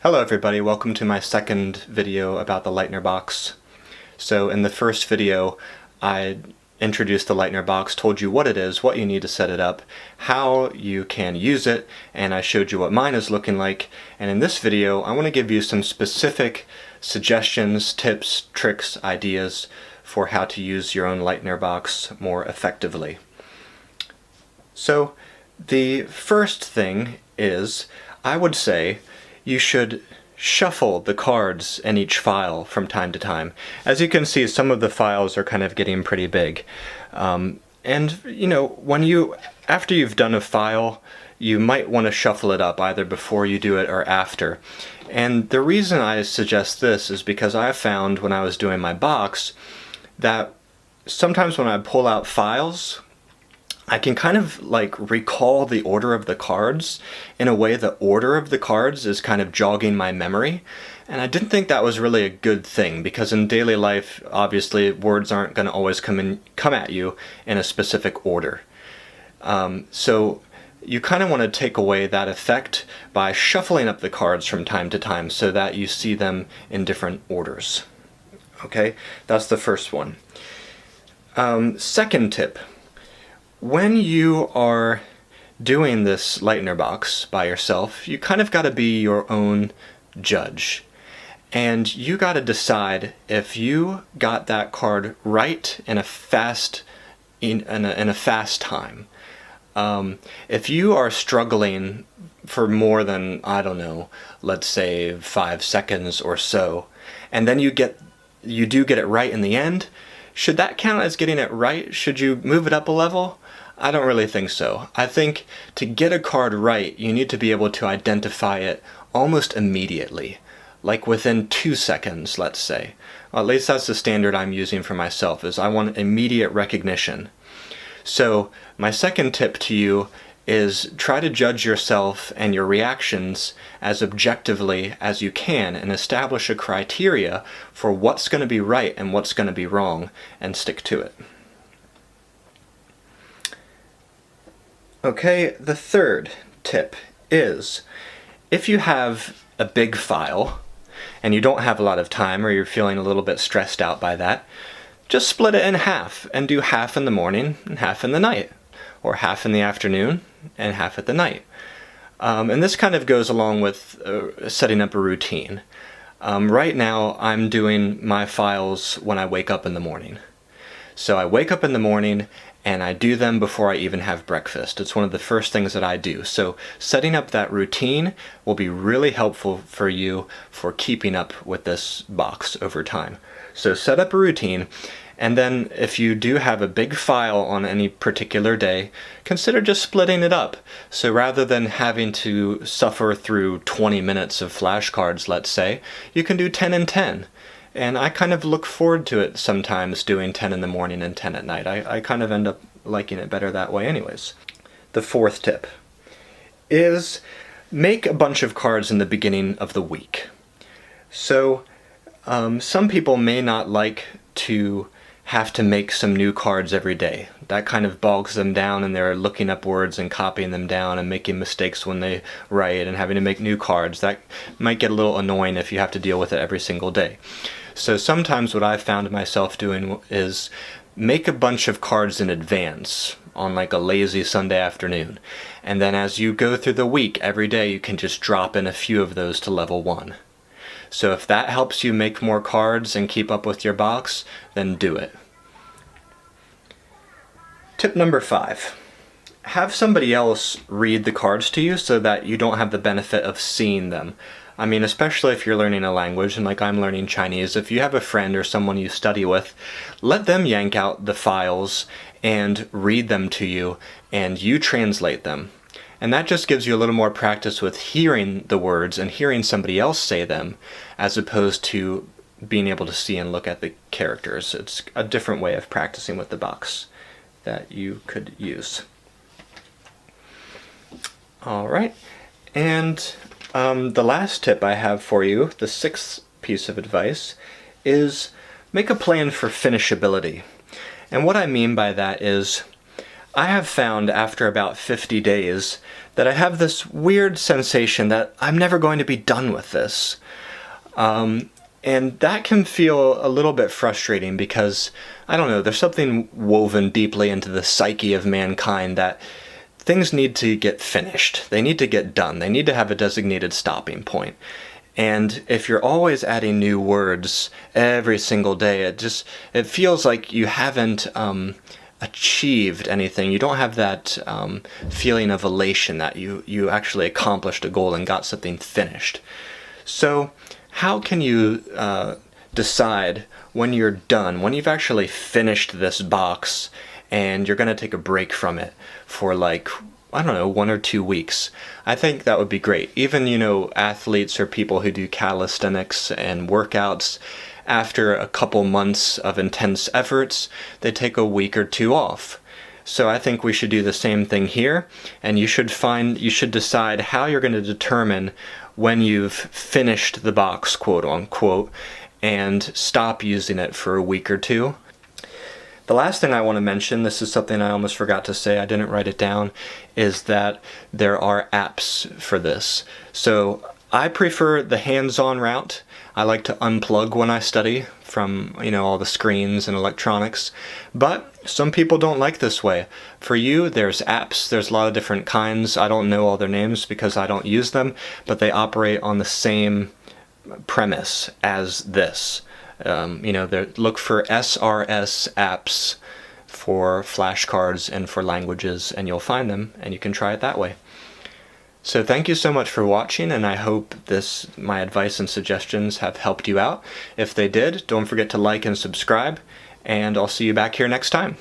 Hello everybody, welcome to my second video about the Leitner box. So in the first video I introduced the Leitner box, told you what it is, what you need to set it up, how you can use it, and I showed you what mine is looking like. And in this video I want to give you some specific suggestions, tips, tricks, ideas for how to use your own Leitner box more effectively. So the first thing is, I would say, you should shuffle the cards in each file from time to time. As you can see, some of the files are kind of getting pretty big. And you know, after you've done a file, you might want to shuffle it up either before you do it or after. And the reason I suggest this is because I found when I was doing my box that sometimes when I pull out files, I can kind of like recall the order of the cards in a way the order of the cards is kind of jogging my memory. And I didn't think that was really a good thing, because in daily life, obviously, words aren't going to always come at you in a specific order. So you kind of want to take away that effect by shuffling up the cards from time to time so that you see them in different orders. Okay, that's the first one. Second tip. When you are doing this Leitner box by yourself, you kind of got to be your own judge. And you got to decide if you got that card right in a fast time. If you are struggling for more than, I don't know, let's say 5 seconds or so, and then you do get it right in the end, should that count as getting it right? Should you move it up a level? I don't really think so. I think to get a card right, you need to be able to identify it almost immediately, like within 2 seconds, let's say. Well, at least that's the standard I'm using for myself, is I want immediate recognition. So my second tip to you is try to judge yourself and your reactions as objectively as you can and establish a criteria for what's going to be right and what's going to be wrong, and stick to it. Okay, the third tip is, if you have a big file and you don't have a lot of time, or you're feeling a little bit stressed out by that, just split it in half and do half in the morning and half in the night, or half in the afternoon and half at the night. And this kind of goes along with setting up a routine. Right now I'm doing my files when I wake up in the morning. So I wake up in the morning and I do them before I even have breakfast. It's one of the first things that I do. So setting up that routine will be really helpful for you for keeping up with this box over time. So set up a routine, and then if you do have a big file on any particular day, consider just splitting it up. So rather than having to suffer through 20 minutes of flashcards, let's say, you can do 10 and 10. And I kind of look forward to it sometimes, doing 10 in the morning and 10 at night. I kind of end up liking it better that way anyways. The fourth tip is make a bunch of cards in the beginning of the week. So some people may not like to have to make some new cards every day. That kind of bogs them down, and they're looking up words and copying them down and making mistakes when they write and having to make new cards. That might get a little annoying if you have to deal with it every single day. So sometimes what I've found myself doing is make a bunch of cards in advance on like a lazy Sunday afternoon. And then as you go through the week, every day you can just drop in a few of those to level 1. So if that helps you make more cards and keep up with your box, then do it. Tip number 5. Have somebody else read the cards to you so that you don't have the benefit of seeing them. I mean, especially if you're learning a language, and like I'm learning Chinese, if you have a friend or someone you study with, let them yank out the files and read them to you, and you translate them. And that just gives you a little more practice with hearing the words and hearing somebody else say them, as opposed to being able to see and look at the characters. It's a different way of practicing with the box that you could use. Alright, and the last tip I have for you, the 6th piece of advice, is make a plan for finishability. And what I mean by that is, I have found after about 50 days that I have this weird sensation that I'm never going to be done with this. And that can feel a little bit frustrating because, I don't know, there's something woven deeply into the psyche of mankind that things need to get finished. They need to get done. They need to have a designated stopping point. And if you're always adding new words every single day, it feels like you haven't achieved anything. You don't have that feeling of elation that you actually accomplished a goal and got something finished. So how can you decide when you're done, when you've actually finished this box and you're going to take a break from it for like, I don't know, 1 or 2 weeks? I think that would be great. Even, athletes or people who do calisthenics and workouts, after a couple months of intense efforts, they take a week or 2 off. So I think we should do the same thing here, and you should decide how you're going to determine when you've finished the box, quote unquote, and stop using it for a week or 2. The last thing I want to mention, this is something I almost forgot to say, I didn't write it down, is that there are apps for this. So I prefer the hands-on route. I like to unplug when I study from, all the screens and electronics. But some people don't like this way. For you, there's apps. There's a lot of different kinds. I don't know all their names because I don't use them, but they operate on the same premise as this. Look for SRS apps for flashcards and for languages, and you'll find them, and you can try it that way. So thank you so much for watching, and I hope my advice and suggestions have helped you out. If they did, don't forget to like and subscribe, and I'll see you back here next time.